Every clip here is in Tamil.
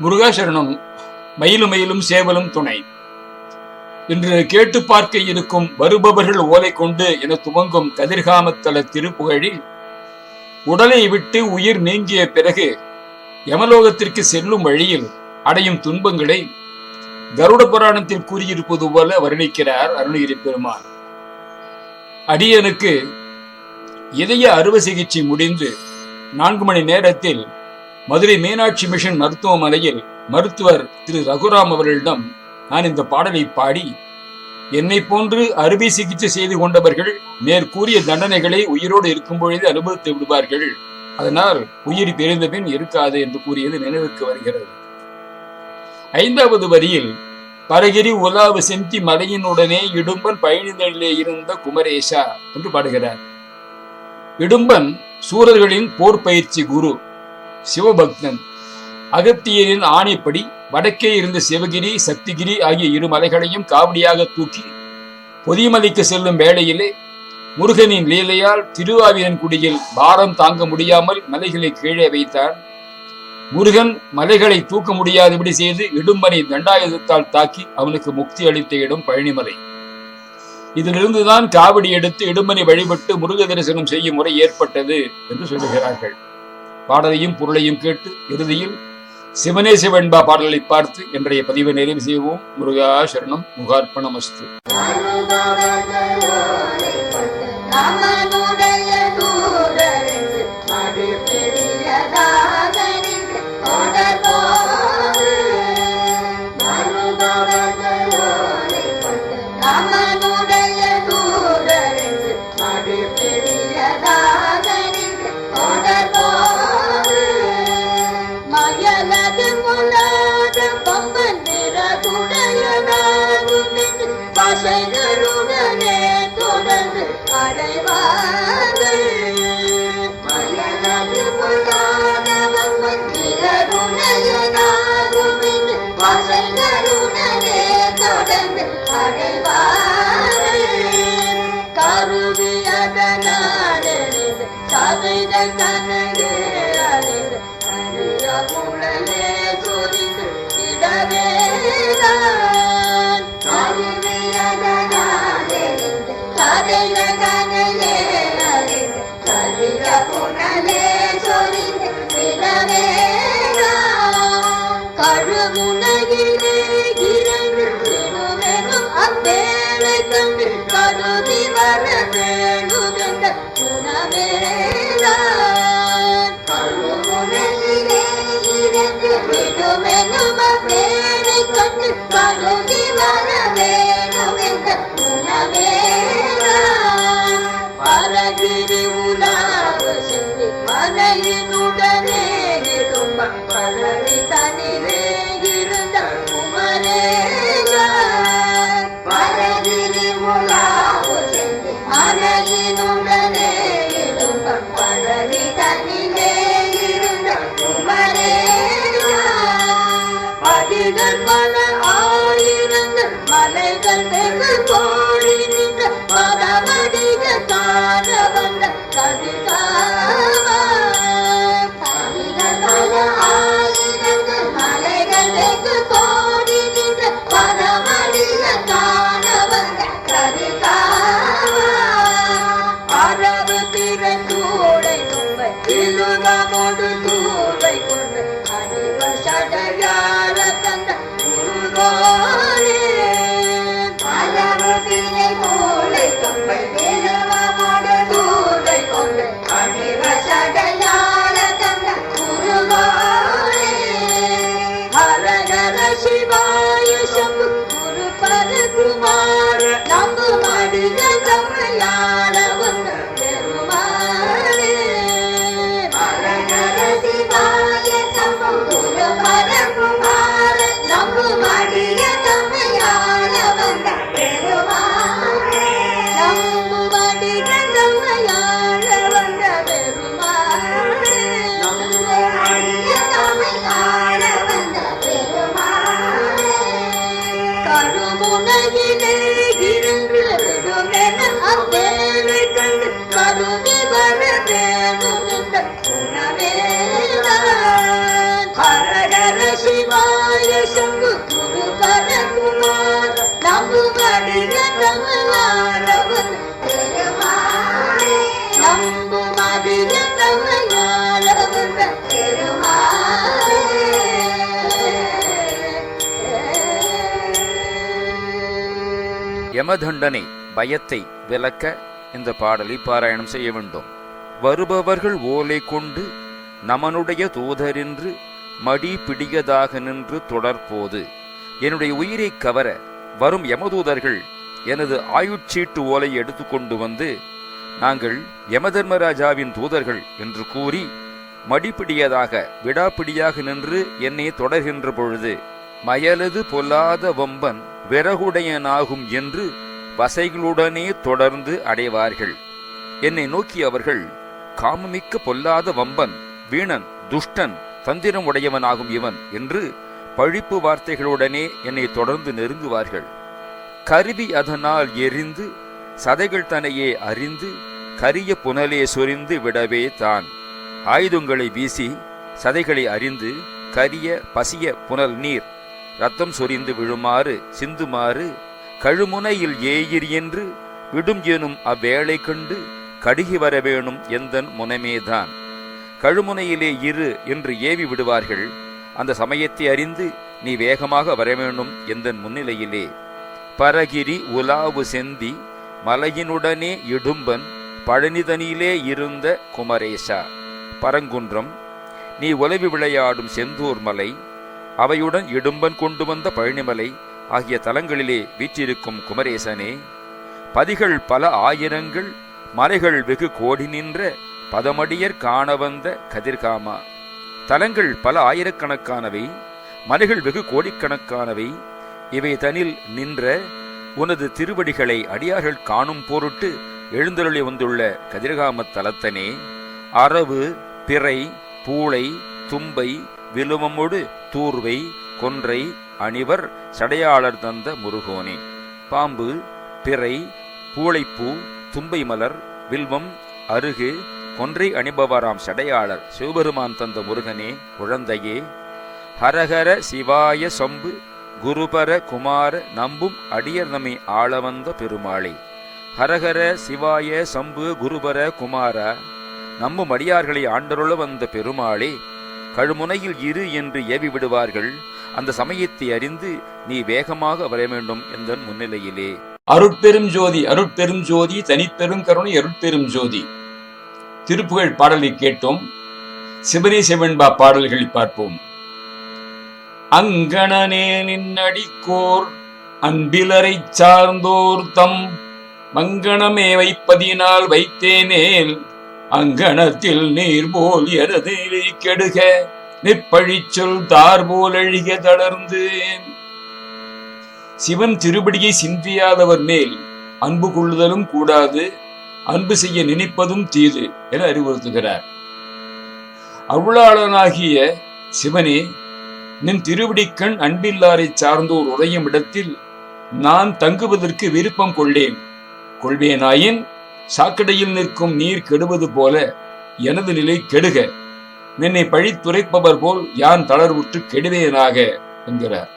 முருகாசரணம். மயிலும் மயிலும் சேவலும் துணை. இன்று கேட்டு பார்க்க இருக்கும் வருபவர்கள் ஓலை கொண்டு என துவங்கும் கதிர்காமத்தல திருப்புகழில் உடலை விட்டு உயிர் நீங்கிய பிறகு யமலோகத்திற்கு செல்லும் வழியில் அடையும் துன்பங்களை கருட புராணத்தில் கூறியிருப்பது போல வர்ணிக்கிறார் அருணகிரி பெருமான். அடியனுக்கு இதய அறுவை சிகிச்சை முடிந்து 4 மணி நேரத்தில் மதுரை மீனாட்சி மிஷன் மருத்துவமனையில் மருத்துவர் திரு ரகுராம் அவர்களிடம் நான் இந்த பாடலை பாடி, என்னை போன்று அறுவை சிகிச்சை செய்து கொண்டவர்கள் மேற்கூறிய தண்டனைகளை உயிரோடு இருக்கும் பொழுது அனுபவித்து விடுவார்கள், அதனால் உயிர் பிரிந்த பின் இருக்காது என்று கூறியது நினைவுக்கு வருகிறது. 5வது வரியில் பரகிரி உலாவு செந்தி மலையினுடனே இடும்பன் பயணிகளிலே இருந்த குமரேஷா என்று பாடுகிறார். இடும்பன் சூரர்களின் போர் பயிற்சி குரு, சிவபக்தன். அகத்தியரின் ஆணைப்படி வடக்கே இருந்த சிவகிரி சக்திகிரி ஆகிய 2 மலைகளையும் காவடியாக தூக்கி பொதிமலைக்கு செல்லும் வேளையிலே முருகனின் லீலையால் திருவாவினன்குடியில் பாரம் தாங்க முடியாமல் மலைகளை கீழே வைத்தார். முருகன் மலைகளை தூக்க முடியாதபடி செய்து இடும்பனை தண்டாயுதத்தால் தாக்கி அவனுக்கு முக்தி அளித்த இடம் பழனிமலை. இதிலிருந்துதான் காவடி எடுத்து இடும்பனை வழிபட்டு முருக தரிசனம் செய்யும் முறை ஏற்பட்டது என்று சொல்லுகிறார்கள். பாடலையும் பொருளையும் கேட்டு இறுதியில் சிவனே சிவன்பா பாடலை பார்த்து இன்றைய பதிவை நிறைவு செய்வோம். முருகா சரணம். முகார்ப்பணமஸ்து. பாசைகளுடனே தொடர்ந்து அடைவார்கள். மயலது பொல்லாதவன் மந்திரகுணையனாகும் என்று பாசைகளுடனே தொடர்ந்து அடைவார்கள். கருவியதனாலே சபைகள் தனகே அறிந்து அறிய குழலே சொரிந்து இடவேதான். கழுமுனையிலே இறங்கு திருவெனும் அவ்வேளை கண்டு கருதி வர வேணும் என்ற குணமேதான். கழுமுனையிலே இறங்கு திருவெனும் அவ்வேளை கண்டு கருதி வர வேணும் என்ற குணமேதான். பரகிரி உலாவு சென்று மலையினுடனே இடும்ப பழனி தனிலே இருந்த குமரேஷா. பரகிரி உலாவு சென்று மலையினுடனே இடும்ப பழனி தனிலே இருந்த குமரேஷா. படிகள் பல ஆயிரங்கள் மலைகள் வெகு கோடி நின்ற பரமடிக காண வந்த கதிகாவா. படிகள் பல ஆயிரங்கள் மலைகள் வெகு கோடி நின்ற பரமடிக காண வந்த கதிகாவா. அரவு திறந்தூடை தும்பை இழுவமோடு தூவை கொண்டு அடிவ சடையார தந்த குருகோரே. அரவு திரை மூளை தும்பை இழுவமோடு தூவை கொண்டு அடிவ சடையார தந்த குருகோரே. ஹரஹர சிவாய சம்பு குரு பரகுமார நம்பு மடிய தம்மையாள வந்த பெருமாளே. ஹரஹர சிவாய சம்பு குரு பரகுமார நம்பு மடிய தம்மையாள வந்த பெருமாளே. நம்பு மடிய தம்மையாள வந்த பெருமாளே. நம்பு மடிய தம்மையாள வந்த பெருமாளே. கருமுனையிலே இருந்து விடுமென அவ்வேளை கண்டு கருதி வர வேணும் என்ற குணமேதான். ஹரஹர சிவா யமதண்டனை பயத்தை விலக்க இந்த பாடலை பாராயணம் செய்ய வேண்டும். வருபவர்கள் ஓலை கொண்டு நமனுடைய தூதரின்று மடி பிடியதாக நின்று தொடர்போது என்னுடைய உயிரை கவர வரும் யமதூதர்கள் எனது ஆயுட்சீட்டு ஓலை எடுத்துக்கொண்டு வந்து நாங்கள் யமதர்மராஜாவின் தூதர்கள் என்று கூறி மடிப்பிடியதாக விடாப்பிடியாக நின்று என்னை தொடர்கின்ற பொழுது மயலது பொல்லாத வம்பன் விறகுடையனாகும் என்று வசைகளுடனே தொடர்ந்து அடைவார்கள். என்னை நோக்கி அவர்கள் காமமிக்க பொல்லாத வம்பன், வீணன், துஷ்டன், தந்திரம் உடையவனாகும் இவன் என்று பழிப்பு வார்த்தைகளுடனே என்னை தொடர்ந்து நெருங்குவார்கள். கருவி அதனால் எரிந்து சதைகள் தனையே அறிந்து கரிய புனலே சொரிந்து விடவே தான். ஆயுதங்களை வீசி சதைகளை அறிந்து கரிய பசிய புனல் நீர் ரத்தம் சொரிந்து விழுமாறு சிந்துமாறு கழுமுனையில் ஏயிர் என்று விடும் எனும் அவ்வேளை கண்டு கடுகி வர வேணும் எந்தன் முனமேதான். கழுமுனையிலே இரு என்று ஏவி விடுவார்கள். அந்த சமயத்தை அறிந்து நீ வேகமாக வரவேண்டும் எந்தன் முன்னிலையிலே. பரகிரி உலாவு செந்தி மலையினுடனே இடும்பன் பழனிதனிலே இருந்த குமரேசா. பரங்குன்றம் நீ உலவி விளையாடும் செந்தூர் மலை, அவையுடன் இடும்பன் கொண்டு வந்த பழனிமலை ஆகிய தலங்களிலே வீற்றிருக்கும் குமரேசனே. பதிகள் பல ஆயிரங்கள் மலைகள் வெகு கோடி நின்ற பதமடியர் காண வந்த கதிர்காமா. தலங்கள் பல ஆயிரக்கணக்கானவை, மலைகள் வெகு கோடிக்கணக்கானவை, இவை தனில் நின்ற உனது திருவடிகளை அடியார்கள் காணும் பொருட்டு எழுந்தருளி வந்துள்ள கதிர்காம தலத்தனே. அரவு, பிறை, பூளை, தும்பை, விலுவமொடு தூர்வை, கொன்றை அணிவர் சடையாளர் தந்த முருகோனே. பாம்பு, பிறை, பூளைப்பூ, தும்பை மலர், வில்வம், அருகு, கொன்றை அணிபவராம் சடையாளர் சிவபெருமான் தந்த முருகனே, குழந்தையே. ஹரஹர சிவாய சம்பு குருபர குமார நம்பும் அடியர் நம்மை ஆளவந்த பெருமாளே. ஹரஹர சிவாய சம்பு குருபர குமாரா, நம்பும் அடியார்களை ஆண்டருள வந்த பெருமாளே. கழுமுனையில் இரு என்று ஏவி விடுவார்கள். அந்த சமயத்தை அறிந்து நீ வேகமாக வர வேண்டும் என்ற முன்னிலையிலே. அருட்பெரும் ஜோதி, அருட்பெரும் ஜோதி, தனிப்பெரும் கருணை, அருட்பெரும் ஜோதி. திருப்புகழ் பாடலை கேட்டோம். சிவனே சிவன்பா பாடல்களை பார்ப்போம். அங்கணனே நின்னடிக்கோர் அன்பிலரை சார்ந்தோர் தம் மங்கணமே வைப்பதினால் வைத்தேனேல் அங்கணத்தில் நீர் போல் எனது கெடுக நிற்பழிச்சொல் தார் போல் அழிக தளர்ந்து. சிவன் திருப்படியை சிந்தியாதவர் மேல் அன்பு கொள்ளுதலும் கூடாது, அன்பு செய்ய நினைப்பதும் தீது என அறிவுறுத்துகிறார். அருளாளனாகிய சிவனே, நின் திருவடிக்கண் அன்பில்லாரை சார்ந்தோர் உறையும் இடத்தில் நான் தங்குவதற்கு விருப்பம் கொள்வேனாயின் சாக்கடையில் நிற்கும் நீர் கெடுவது போல எனது நிலை கெடுக, நின்னை பழித்துரைப்பவர் போல் யான் தளர்வுற்று கெடுவேனாக என்கிறார்.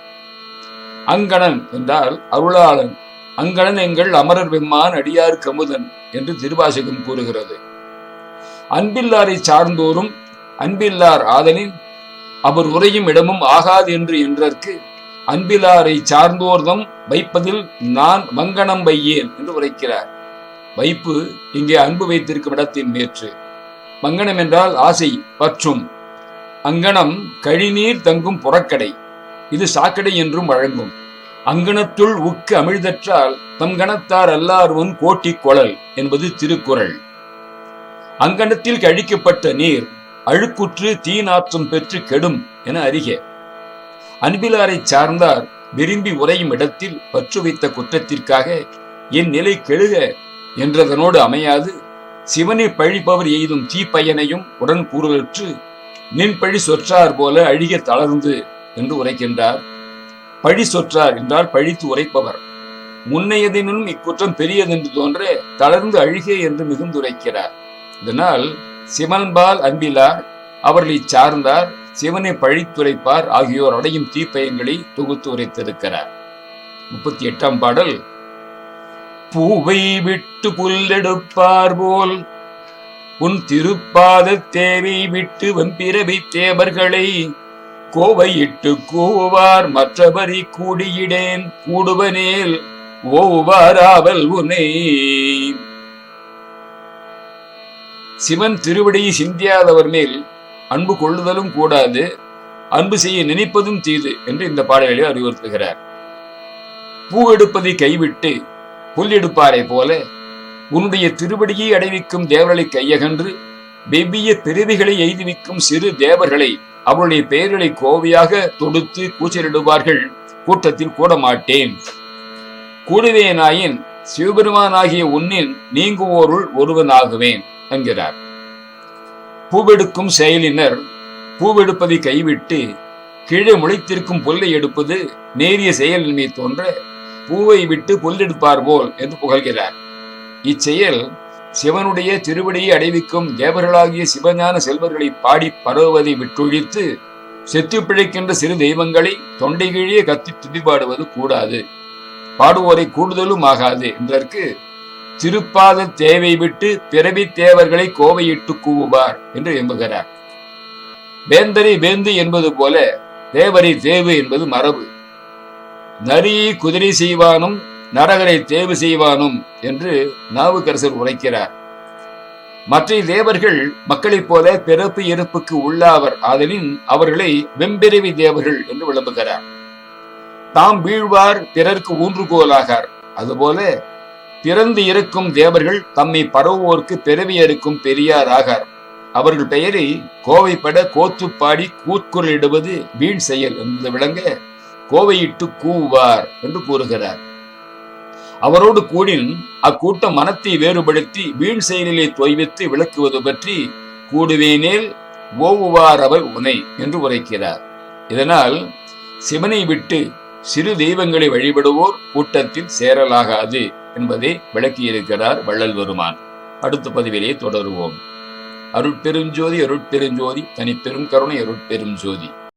அங்கணன் என்றால் அருளாளன். அங்கணன் எங்கள் அமரர் வெம்மான் அடியார் கமுதன் என்று திருவாசகம் கூறுகிறது. அன்பில்லாரை சார்ந்தோரும் அன்பில்லார் ஆதலின் அவர் உரையும் இடமும் ஆகாது என்று என்றற்கு அன்பிலாரை சார்ந்தோர்தம் வைப்பதில் நான் மங்கணம் வையேன் என்று உரைக்கிறார். வைப்பு இங்கே அன்பு வைத்திருக்கும் இடத்தின் மேற்று. மங்கணம் என்றால் ஆசை பற்றும். அங்கணம் கழிநீர் தங்கும் புறக்கடை, இது சாக்கடை என்றும் வழங்கும். அங்கணத்துள் உக்கு அமிழ்தற்றால் தம் கணத்தார் அல்லார்வன் கோட்டி கொளல் என்பது திருக்குறள். அங்கணத்தில் கழிக்கப்பட்ட நீர் அழுக்குற்று தீநாற்றம் பெற்று கெடும் என அறிக. அன்பிலாரை சார்ந்தார் விரும்பி உறையும் இடத்தில் பற்று வைத்த குற்றத்திற்காக என் நிலை கெடுக என்றதனோடு அமையாது, சிவனை பழிப்பவர் எய்தும் தீப்பயனையும் உடன் கூறுவற்று நின் பழி சொற்றார் போல அழிக தளர்ந்து என்று உரைக்கின்றார். பழி சொற்றார் என்றால் பழித்து உரைப்பவர். முன்னையதினும் இக்குற்றம் பெரியதென்று தோன்ற தளர்ந்து அழிகே என்று மிகுந்துரைக்கிறார். இதனால் சிவன்பால் அன்பிலார், அவர்களை சார்ந்தார், சிவனை பழித்துரைப்பார் ஆகியோர் அடையும் தீப்பயங்களை தொகுத்து உரைத்திருக்கிறார். 38ஆம் பாடல். பூவை விட்டு புல்லெடுப்பார் போல் உன் திருப்பாத தேவை விட்டு வம்பிரவை தேவர்களை கோவையிட்டு கூவார் மற்றவரை கூடியிடேன் கூடுவனேல் ஓவாராவல் உனை. சிவன் திருவடியை சிந்தியாதவர் மேல் அன்பு கொள்ளுதலும் கூடாது, அன்பு செய்ய நினைப்பதும் தீது என்று இந்த பாடலிலே அறிவுறுத்துகிறார். பூ எடுப்பதை கைவிட்டு புல் எடுப்பாரை போல உன்னுடைய திருவடியை அடைவிக்கும் தேவர்களை கையகன்று வெவ்விய பிறவிகளை எய்துவிக்கும் சிறு தேவர்களை அவருடைய பெயர்களை கோவையாக தொடுத்து கூச்சலிடுவார்கள், கூட்டத்தில் கூட மாட்டேன். கூடுவேனாயின் சிவபெருமானாகிய உன்னின் நீங்குவோருள் ஒருவனாகுவேன் என்கிறார். பூவெடுக்கும் செயலினர் பூவெடுப்பதை கைவிட்டு கீழே முளைத்திருக்கும் புல்லை எடுப்பது நேரிய செயலின்மை தோன்ற பூவை விட்டு புல்லெடுப்பார் போல் என்று புகழ்கிறார். இச்செயல் சிவனுடைய திருவடியை அடைவிக்கும் தேவர்களாகிய சிவஞான செல்வர்களை பாடி பரவுவதை விட்டொழித்து செத்து பிழைக்கின்ற சிறு தெய்வங்களை தொண்டை கீழே கத்தி துதிபாடுவது கூடாது, பாடுவோரை கூடுதலும் ஆகாது என்றதற்கு திருப்பாத தேவை விட்டு பிறவி தேவர்களை கோவையிட்டு கூவுவார் என்று எம்புகிறார். வேந்தரை வேந்து என்பது போல தேவரை தேவு என்பது மரபு. நரியை குதிரை செய்வானும் நரகரை தேவு செய்வானும் என்று நாவுக்கரசர் உரைக்கிறார். மற்ற தேவர்கள் மக்களைப் போல பிறப்பு இறப்புக்கு உள்ளாவர், ஆதலின் அவர்களை வெம்பிறவி தேவர்கள் என்று விளம்புகிறார். தாம் வீழ்வார் பிறர்க்கு ஊன்றுகோலாகார். அதுபோல பிறந்து இருக்கும் தேவர்கள் தம்மை பரவுவோர்க்கு பிறவி அறுக்கும் பெரியார் ஆகார். அவர்கள் பெயரை கோவைப்பட கோத்து பாடி கூக்குரலிடுவது வீண் செயல் என்பது விளங்க கோவையிட்டு கூவுவார் என்று கூறுகிறார். அவரோடு கூடின் அக்கூட்டம் மனத்தை வேறுபடுத்தி வீண் செயலிலே தொய்வித்து விளக்குவது பற்றி கூடுவேனேல் ஓவுவார் அவர் உனை என்று உரைக்கிறார். இதனால் சிவனை விட்டு சிறு தெய்வங்களை வழிபடுவோர் கூட்டத்தில் சேரலாகாது என்பதை விளக்கியிருக்கிறார் வள்ளல் பெருமான். அடுத்த பதிவிலே தொடருவோம். அருட்பெருஞ்சோதி அருட்பெருஞ்சோதி தனிப்பெரும் கருணை அருட்பெரும் ஜோதி.